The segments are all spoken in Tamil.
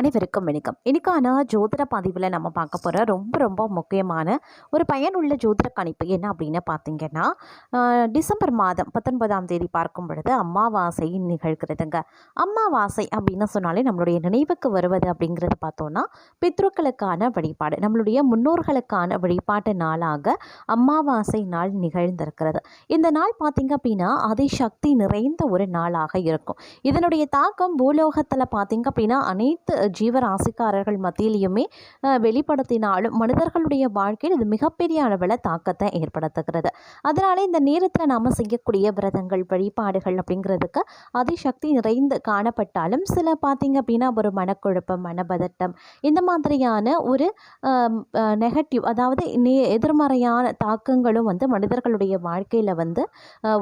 அனைவருக்கும் வணக்கம். இன்னைக்கான ஜோதிட பதிவில் நம்ம பார்க்க போகிற ரொம்ப ரொம்ப முக்கியமான ஒரு பயனுள்ள ஜோதிட கணிப்பு என்ன அப்படின்னு பார்த்தீங்கன்னா, டிசம்பர் மாதம் 19ஆம் தேதி பார்க்கும் பொழுது அமாவாசை நிகழ்கிறதுங்க. அமாவாசை அப்படின்னு சொன்னாலே நம்மளுடைய நினைவுக்கு வருவது அப்படிங்கிறது பார்த்தோன்னா, பித்ருக்களுக்கான வழிபாடு, நம்மளுடைய முன்னோர்களுக்கான வழிபாட்டு நாளாக அமாவாசை நாள் நிகழ்ந்திருக்கிறது. இந்த நாள் பார்த்திங்க அப்படின்னா அதிசக்தி நிறைந்த ஒரு நாளாக இருக்கும். இதனுடைய தாக்கம் பூலோகத்தில் பார்த்திங்க அப்படின்னா அனைத்து ஜீவராசிக்காரர்கள் மத்தியிலையுமே வெளிப்படுத்தினாலும் மனிதர்களுடைய வாழ்க்கையில் இது மிகப்பெரிய அளவில் தாக்கத்தை ஏற்படுத்துகிறது. அதனால இந்த நேரத்தில் நாம் செய்யக்கூடிய விரதங்கள் வழிபாடுகள் அப்படிங்கிறதுக்கு அதிசக்தி நிறைந்து காணப்பட்டாலும் சில பார்த்திங்க அப்படின்னா ஒரு மனக்குழப்பம், மனபதட்டம், இந்த மாதிரியான ஒரு நெகட்டிவ், அதாவது எதிர்மறையான தாக்கங்களும் மனிதர்களுடைய வாழ்க்கையில்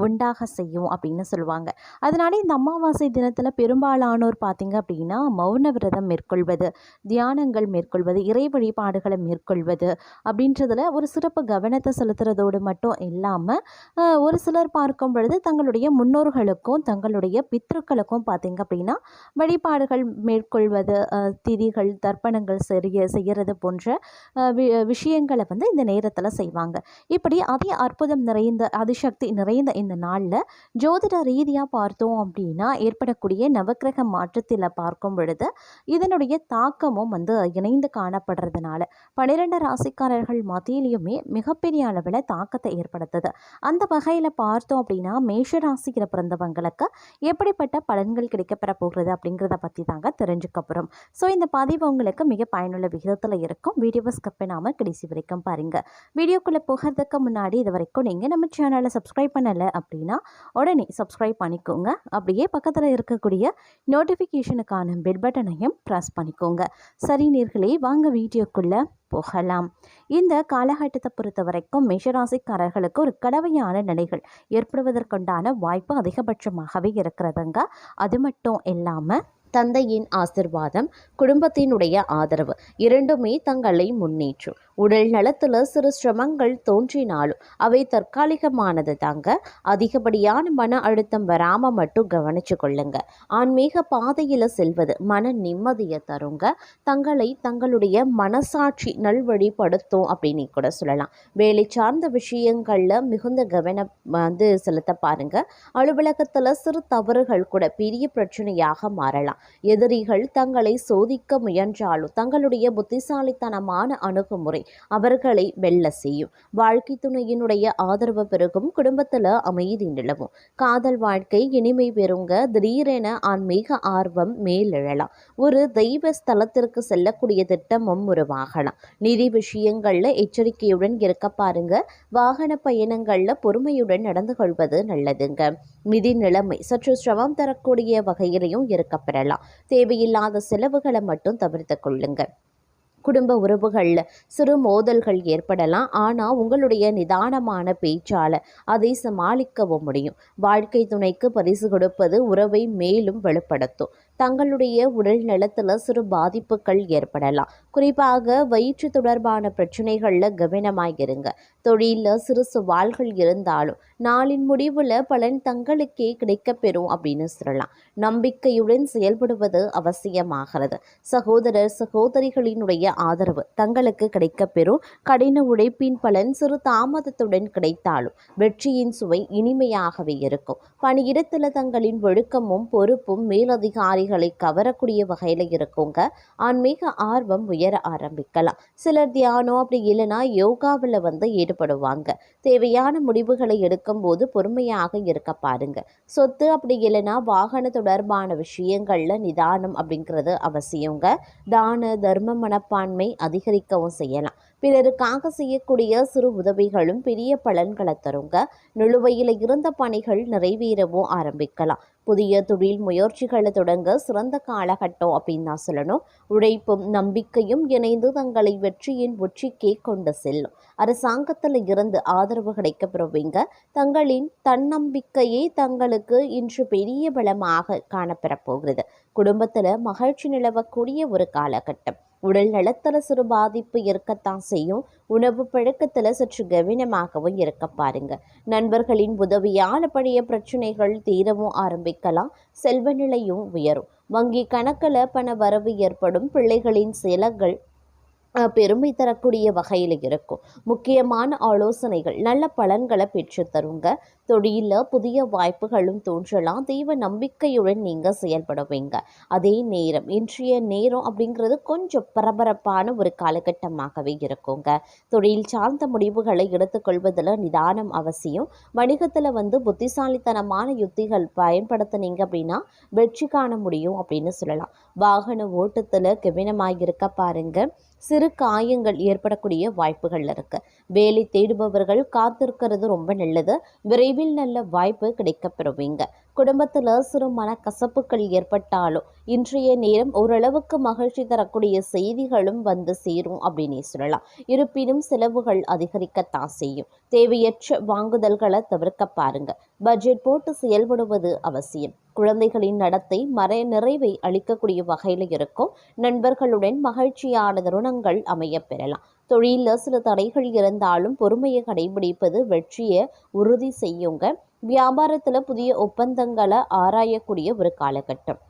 உண்டாக செய்யும் அப்படின்னு சொல்லுவாங்க. அதனால இந்த அமாவாசை தினத்தில் பெரும்பாலானோர் பார்த்திங்க அப்படின்னா மௌன விரதம் மேற்கொள்வது, தியானங்கள் மேற்கொள்வது, இறை வழிபாடுகளை மேற்கொள்வது அப்படின்றதுல ஒரு சிறப்பு கவனத்தை செலுத்துறதோடு மட்டும் இல்லாமல் ஒரு சிலர் பார்க்கும் பொழுது தங்களுடைய முன்னோர்களுக்கும் தங்களுடைய பித்ருக்களுக்கும் பார்த்திங்க அப்படின்னா வழிபாடுகள் மேற்கொள்வது, திதிகள், தர்ப்பணங்கள் செய்கிறது போன்ற விஷயங்களை இந்த நேரத்தில் செய்வாங்க. இப்படி அதி அற்புதம் நிறைந்த அதிசக்தி நிறைந்த இந்த நாளில் ஜோதிட ரீதியாக பார்த்தோம் அப்படின்னா ஏற்படக்கூடிய நவக்கிரக மாற்றத்தில் பார்க்கும் பொழுது இதனுடைய தாக்கமும் இணைந்து காணப்படுறதுனால 12 ராசிக்காரர்கள் மத்தியிலையுமே மிகப்பெரிய அளவில் தாக்கத்தை ஏற்படுத்துது. அந்த வகையில் பார்த்தோம் அப்படின்னா மேஷ ராசியில் பிறந்தவங்களுக்கு எப்படிப்பட்ட பலன்கள் கிடைக்கப்பெற போகிறது அப்படிங்கிறத பற்றி தாங்க தெரிஞ்சுக்க போகிறோம். ஸோ இந்த பதிவு உங்களுக்கு மிக பயனுள்ள விகிதத்தில் இருக்கும். வீடியோவை ஸ்கிப் பண்ணாமல் கடைசி வரைக்கும் பாருங்கள். வீடியோக்குள்ளே போகிறதுக்கு முன்னாடி இது வரைக்கும் நீங்கள் நம்ம சேனலை சப்ஸ்கிரைப் பண்ணலை அப்படின்னா உடனே சப்ஸ்கிரைப் பண்ணிக்கோங்க. அப்படியே பக்கத்தில் இருக்கக்கூடிய நோட்டிஃபிகேஷனுக்கான பெல் பட்டனையும் ப்ரெஸ் பண்ணிக்கோங்க. சரி நேர்களே, வாங்க வீடியோக்குள்ளே போகலாம். இந்த காலகட்டத்தை பொறுத்த வரைக்கும் மேஷராசிக்காரர்களுக்கு ஒரு கலவையான நிலைகள் ஏற்படுவதற்குண்டான வாய்ப்பு அதிகபட்சமாகவே இருக்கிறதுங்க. அது மட்டும் இல்லாமல் தந்தையின் ஆசிர்வாதம், குடும்பத்தினுடைய ஆதரவு இரண்டுமே தங்களை முன்னேற்றும். உடல் நலத்தில் சிறு சிரமங்கள் தோன்றினாலும் அவை தற்காலிகமானது தாங்க. அதிகப்படியான மன அழுத்தம் வராமல் மட்டும் கவனிச்சு கொள்ளுங்க. ஆன்மீக பாதையில் செல்வது மன நிம்மதியை தருங்க. தங்களுடைய மனசாட்சி நல்வழிப்படுத்தும் அப்படின்னு கூட சொல்லலாம். வேலை சார்ந்த விஷயங்களில் மிகுந்த கவனம் செலுத்த பாருங்க. அலுவலகத்தில் சிறு தவறுகள் கூட பெரிய பிரச்சனையாக மாறலாம். எதிரிகள் தங்களை சோதிக்க முயன்றாலும் தங்களுடைய புத்திசாலித்தனமான அணுகுமுறை அவர்களை வெல்ல செய்யும். வாழ்க்கை துணையினுடைய ஆதரவு பெருகும். குடும்பத்தில் அமைதி நிலவும். காதல் வாழ்க்கை இனிமை பெறுங்க. திடீரென ஆன்மீக ஆர்வம் மேலெழலாம். ஒரு தெய்வ ஸ்தலத்திற்கு செல்லக்கூடிய திட்டமும் உருவாகலாம். நிதி விஷயங்கள்ல எச்சரிக்கையுடன் இருக்க பாருங்க. வாகன பயணங்கள்ல பொறுமையுடன் நடந்து கொள்வது நல்லதுங்க. நிதி நிலைமை சற்று சிரமம் தரக்கூடிய வகையிலையும் இருக்கப்பெறலாம். தேவையில்லாத செலவுகளை மட்டும் தவிர்த்து கொள்ளுங்க. குடும்ப உறவுகளில் சிறு மோதல்கள் ஏற்படலாம். ஆனால் உங்களுடைய நிதானமான பேச்சால் அதை சமாளிக்கவும் முடியும். வாழ்க்கை துணைக்கு பரிசு கொடுப்பது உறவை மேலும் வலுப்படுத்தும். தங்களுடைய உடல் நலத்தில் சிறு பாதிப்புகள் ஏற்படலாம். குறிப்பாக வயிற்று தொடர்பான பிரச்சனைகளில் கவனமாயிருங்க. தொழிலில் சிறு சவால்கள் இருந்தாலும் நாளின் முடிவில் பலன் தங்களுக்கே கிடைக்கப்பெறும் அப்படின்னு சொல்லலாம். நம்பிக்கையுடன் செயல்படுவது அவசியமாகிறது. சகோதரர் சகோதரிகளினுடைய ஆதரவு தங்களுக்கு கிடைக்கப்பெறும். கடின உழைப்பின் பலன் சிறு தாமதத்துடன் கிடைத்தாலும் வெற்றியின் சுவை இனிமையாகவே இருக்கும். பணியிடத்தில் தங்களின் ஒழுக்கமும் பொறுப்பும் மேலதிகாரிகளை கவரக்கூடிய வகையில் இருக்குங்க. ஆன்மீக ஆர்வம் உயர ஆரம்பிக்கலாம். சிலர் தியானம் அப்படி இல்லைன்னா யோகாவில் ஈடுபடுவாங்க. தேவையான முடிவுகளை எடுக்கும் போது பொறுமையாக இருக்க பாருங்க. சொத்து அப்படி இல்லைன்னா வாகன தொடர்பான விஷயங்கள்ல நிதானம் அப்படிங்கிறது அவசியங்க. தான தர்ம மனப்பான்மை அதிகரிக்கவும் செய்யலாம். பிறருக்காக செய்யக்கூடிய சிறு உதவிகளும் பெரிய பலன்களை தருங்க. நிலுவையில் இருந்த பணிகள் நிறைவேறவும் ஆரம்பிக்கலாம். புதிய தொழில் முயற்சிகளை தொடங்க சிறந்த காலகட்டம் அப்படின்னு தான் சொல்லணும். உழைப்பும் நம்பிக்கையும் இணைந்து தங்களை வெற்றியின் உச்சிக்கே கொண்டு செல்லும். அரசாங்கத்தில் இருந்து ஆதரவு கிடைக்கப்பெறுவீங்க. தங்களின் தன்னம்பிக்கையே தங்களுக்கு இன்று பெரிய பலமாக காணப்பெறப் போகிறது. குடும்பத்தில் மகிழ்ச்சி நிலவக்கூடிய ஒரு காலகட்டம். உடல் நலத்தர சிறு பாதிப்பு இருக்கத்தான் செய்யும். உணவு பழக்கத்தில் சற்று கவனமாகவும் இருக்க பாருங்க. நண்பர்களின் உதவியால் பழைய பிரச்சனைகள் தீரவும் ஆரம்பிக்கலாம். செல்வ நிலையும் உயரும். வங்கி கணக்கில் பண வரவு ஏற்படும். பிள்ளைகளின் செயல்கள் பெருமை தரக்கூடிய வகையில் இருக்கும். முக்கியமான ஆலோசனைகள் நல்ல பலன்களை பெற்று தருங்க. தொழிலில் புதிய வாய்ப்புகளும் தோன்றலாம். தெய்வ நம்பிக்கையுடன் நீங்கள் செயல்படுவீங்க. அதே நேரம் இன்றைய நேரம் அப்படிங்கிறது கொஞ்சம் பரபரப்பான ஒரு காலகட்டமாகவே இருக்குங்க. தொழில் சார்ந்த முடிவுகளை எடுத்துக்கொள்வதில் நிதானம் அவசியம். வணிகத்தில் புத்திசாலித்தனமான யுத்திகள் பயன்படுத்தினீங்க அப்படின்னா வெற்றி காண முடியும் அப்படின்னு சொல்லலாம். வாகன ஓட்டத்தில் கவனமாக இருக்க பாருங்க. சிறு காயங்கள் ஏற்படக்கூடிய வாய்ப்புகள் இருக்கு. வேலை தேடுபவர்கள் காத்திருக்கிறது ரொம்ப நல்லது. விரைவில் நல்ல வாய்ப்பு கிடைக்கப்பெறுவீங்க. குடும்பத்தில் சிறு மனக்கசப்புகள் ஏற்பட்டாலும் இன்றைய நேரம் ஓரளவுக்கு மகிழ்ச்சி தரக்கூடிய செய்திகளும் சேரும் அப்படின்னே சொல்லலாம். இருப்பினும் செலவுகள் அதிகரிக்கத்தான் செய்யும். தேவையற்ற வாங்குதல்களை தவிர்க்க பாருங்க. பட்ஜெட் போட்டு செயல்படுவது அவசியம். குழந்தைகளின் நடத்தை நிறைவை அளிக்கக்கூடிய வகையில் இருக்கும். நண்பர்களுடன் மகிழ்ச்சியான தருணங்கள் அமைய பெறலாம். தொழிலில் சில தடைகள் இருந்தாலும் பொறுமையை கடைபிடிப்பது வெற்றியை உறுதி செய்யுங்க. வியாபாரத்தில் புதிய ஒப்பந்தங்களை ஆராயக்கூடிய ஒரு காலகட்டம்.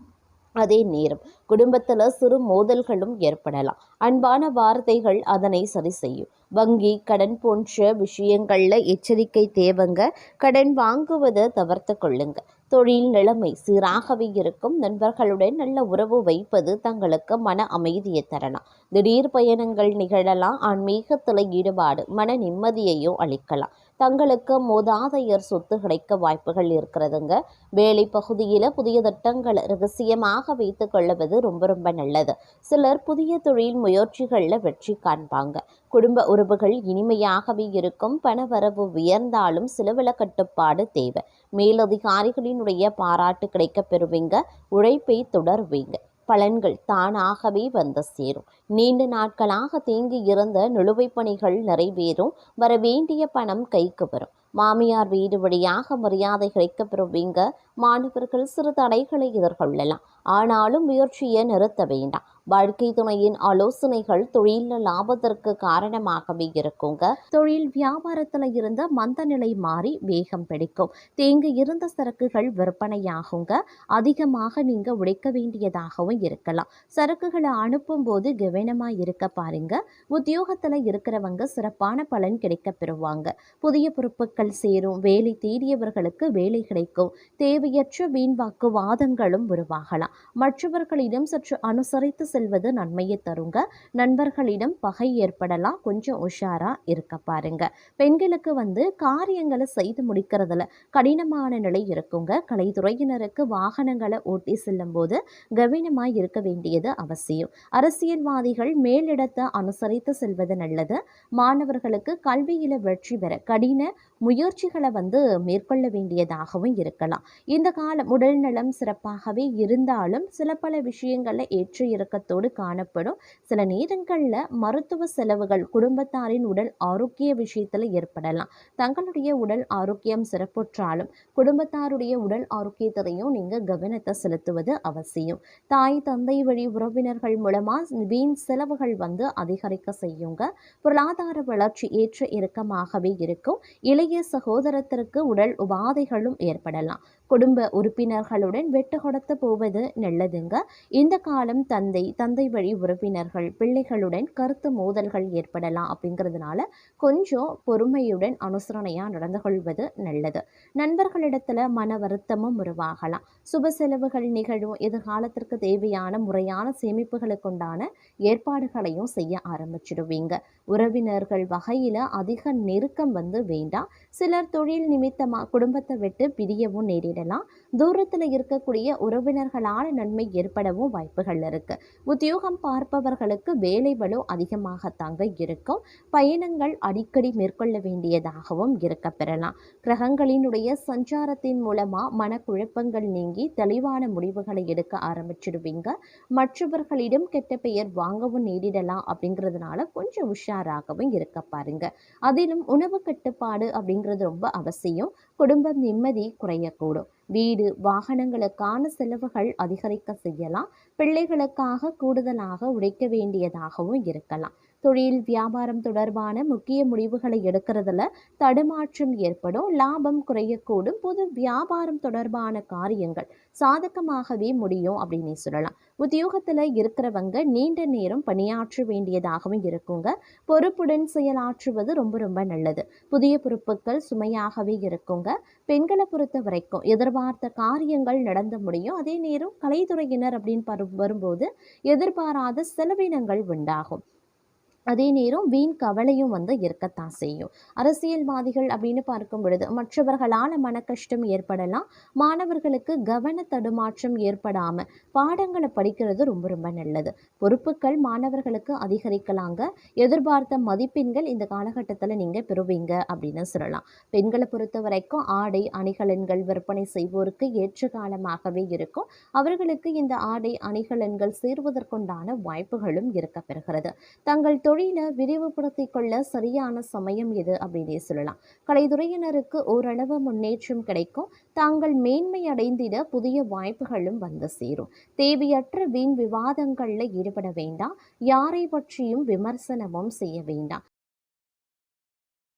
அதே நேரம் குடும்பத்தில் சிறு மோதல்களும் ஏற்படலாம். அன்பான வார்த்தைகள் அதனை சரி செய்யும். வங்கி கடன் போன்ற விஷயங்கள்ல எச்சரிக்கை தேவைங்க. கடன் வாங்குவதை தவிர்த்து கொள்ளுங்க. தொழில் நிலைமை சீராகவே இருக்கும். நண்பர்களுடன் நல்ல உறவு வைப்பது தங்களுக்கு மன அமைதியை தரலாம். திடீர் பயணங்கள் நிகழலாம். ஆன்மீகத்தில் ஈடுபாடு மன நிம்மதியையும் அளிக்கலாம். தங்களுக்கு மூதாதையர் சொத்து கிடைக்க வாய்ப்புகள் இருக்கிறதுங்க. வேலை பகுதியில் புதிய திட்டங்களை ரகசியமாக வைத்துக் கொள்வது ரொம்ப ரொம்ப நல்லது. சிலர் புதிய தொழில் முயற்சிகளில் வெற்றி காண்பாங்க. குடும்ப உறவுகள் இனிமையாகவே இருக்கும். பணவரவு உயர்ந்தாலும் செலவில கட்டுப்பாடு தேவை. மேலதிகாரிகளினுடைய பாராட்டு கிடைக்க பெறுவீங்க. உழைப்பை தொடர்வீங்க. பலன்கள் தானாகவே சேரும். நீண்ட நாட்களாக தேங்கி இருந்த நிலுவைப் பணிகள் நிறைவேறும். வரவேண்டிய பணம் கைக்கு வரும். மாமியார் வீடு வழியாக மரியாதை கிடைக்கப் பெறுவீங்க. மாணவர்கள் சிறு தடைகளை எதிர்கொள்ளலாம். ஆனாலும் முயற்சியை நிறுத்த வேண்டாம். வாழ்க்கை துணையின் ஆலோசனைகள் தொழில் லாபத்திற்கு காரணமாகவே இருக்குங்க. தொழில் வியாபாரத்தில் இருந்த மந்த நிலை மாறி வேகம் பிடிக்கும். தேங்கி இருந்த சரக்குகள் விற்பனையாகுங்க. அதிகமாக நீங்க உழைக்க வேண்டியதாகவும் இருக்கலாம். சரக்குகளை அனுப்பும் போது கவனமா இருக்க பாருங்க. உத்தியோகத்துல இருக்கிறவங்க சிறப்பான பலன் கிடைக்க பெறுவாங்க. புதிய பொறுப்புகள் சேரும். வேலை தேடியவர்களுக்கு வேலை கிடைக்கும். தேவையற்ற வீண்வாக்கு வாதங்களும் உருவாகலாம். மற்றவர்களிடம் சற்று அனுசரித்து செல்வது நன்மையை தருங்க. நண்பர்களிடம் பகை ஏற்படலாம். கொஞ்சம் உஷாரா இருக்க பாருங்க. பெண்களுக்கு காரியங்களை செய்து முடிக்கிறதுல கடினமான நிலை இருக்குங்க. கலைத்துறையினருக்கு வாகனங்களை ஓட்டி செல்லும் போது கவனமாய் இருக்க வேண்டியது அவசியம். அரசியல்வாதிகள் மேலிடத்தை அனுசரித்து செல்வது நல்லது. மாணவர்களுக்கு கல்வியில வெற்றி பெற கடின முயற்சிகளை மேற்கொள்ள வேண்டியதாகவும் இருக்கலாம். இந்த காலம் உடல் நலம் சிறப்பாகவே இருந்தாலும் சில பல விஷயங்கள்ல ஏற்ற இறக்கத்தோடு காணப்படும். சில நேரங்களில் மருத்துவ செலவுகள் குடும்பத்தாரின் உடல் ஆரோக்கிய விஷயத்தில் ஏற்படலாம். தங்களுடைய உடல் ஆரோக்கியம் சிறப்புற்றாலும் குடும்பத்தாருடைய உடல் ஆரோக்கியத்தையும் நீங்கள் கவனத்தை செலுத்துவது அவசியம். தாய் தந்தை வழி உறவினர்கள் மூலமாக வீண் செலவுகள் அதிகரிக்க செய்யுங்க. பொருளாதார வளர்ச்சி ஏற்ற இறக்கமாகவே இருக்கும். இளைய சகோதரத்திற்கு உடல் உபாதைகளும் ஏற்படலாம். குடும்ப உறுப்பினர்களுடன் வெட்டு கொடுத்து போவது நல்லதுங்க. இந்த காலம் தந்தை வழி உறவினர்கள் பிள்ளைகளுடன் கருத்து மோதல்கள் ஏற்படலாம். அப்படிங்கிறதுனால கொஞ்சம் பொறுமையுடன் அனுசரணையாக நடந்து கொள்வது நல்லது. நண்பர்களிடத்துல மன வருத்தமும் உருவாகலாம். சுப செலவுகள் நிகழும். எதிர்காலத்திற்கு தேவையான முறையான சேமிப்புகளுக்குண்டான ஏற்பாடுகளையும் செய்ய ஆரம்பிச்சிடுவீங்க. உறவினர்கள் வகையில் அதிக நெருக்கம் வேண்டாம். சிலர் தொழில் நிமித்தமாக குடும்பத்தை விட்டு பிரியவும் நேரிடலாம். தூரத்தில் இருக்கக்கூடிய உறவினர்களால் நன்மை ஏற்படவும் வாய்ப்புகள் இருக்கு. உத்தியோகம் பார்ப்பவர்களுக்கு வேலை பளு அதிகமாகத்தாங்க இருக்கும். பயணங்கள் அடிக்கடி மேற்கொள்ள வேண்டியதாகவும் இருக்க பெறலாம். கிரகங்களினுடைய சஞ்சாரத்தின் மூலமா மனக்குழப்பங்கள் நீங்கி தெளிவான முடிவுகளை எடுக்க ஆரம்பிச்சிடுவீங்க. மற்றவர்களிடம் கெட்ட பெயர் வாங்கவும் நேரிடலாம். அப்படிங்கிறதுனால கொஞ்சம் உஷாராகவும் இருக்க பாருங்க. அதிலும் உணவு கட்டுப்பாடு அப்படிங்கிறது ரொம்ப அவசியம். குடும்பம் நிம்மதி குறையக்கூடும். வீடு வாகனங்களுக்கான செலவுகள் அதிகரிக்க செய்யலாம். பிள்ளைகளுக்காக கூடுதலாக உழைக்க வேண்டியதாகவும் இருக்கலாம். தொழில் வியாபாரம் தொடர்பான முக்கிய முடிவுகளை எடுக்கிறதுல தடுமாற்றம் ஏற்படும். லாபம் குறையக்கூடும். பொது வியாபாரம் தொடர்பான காரியங்கள் சாதகமாகவே முடியும் அப்படின்னு சொல்லலாம். உத்தியோகத்துல இருக்கிறவங்க நீண்ட நேரம் பணியாற்ற வேண்டியதாகவும் இருக்குங்க. பொறுப்புடன் செயலாற்றுவது ரொம்ப ரொம்ப நல்லது. புதிய பொறுப்புகள் சுமையாகவே இருக்குங்க. பெண்களை பொறுத்த வரைக்கும் எதிர்பார்த்த காரியங்கள் நடந்து முடியும். அதே நேரம் கலைத்துறையினர் அப்படின்னு வரும்போது எதிர்பாராத செலவினங்கள் உண்டாகும். அதே நேரம் வீண் கவலையும் இருக்கத்தான் செய்யும். அரசியல்வாதிகள் அப்படின்னு பார்க்கும் பொழுது மற்றவர்களால் மன கஷ்டம் ஏற்படலாம். மாணவர்களுக்கு கவன தடுமாற்றம் ஏற்படாம பாடங்களை படிக்கிறது ரொம்ப ரொம்ப நல்லது. பொறுப்புகள் மாணவர்களுக்கு அதிகரிக்கலாங்க. எதிர்பார்த்த மதிப்பெண்கள் இந்த காலகட்டத்தில் நீங்க பெறுவீங்க அப்படின்னு சொல்லலாம். பெண்களை பொறுத்த வரைக்கும் ஆடை அணிகலன்கள் விற்பனை செய்வோருக்கு ஏற்ற காலமாகவே இருக்கும். அவர்களுக்கு இந்த ஆடை அணிகலன்கள் சேருவதற்குண்டான வாய்ப்புகளும் இருக்க பெறுகிறது. தங்கள் தொழிலை விரிவுபடுத்திக் கொள்ள சரியான சமயம் எது அப்படின்னே சொல்லலாம். கலைத்துறையினருக்கு ஓரளவு முன்னேற்றம் கிடைக்கும். தாங்கள் மேன்மை அடைந்திட புதிய வாய்ப்புகளும் சேரும். தேவையற்ற வீண் விவாதங்கள்ல ஈடுபட வேண்டாம். யாரை பற்றியும் விமர்சனமும் செய்ய வேண்டாம்.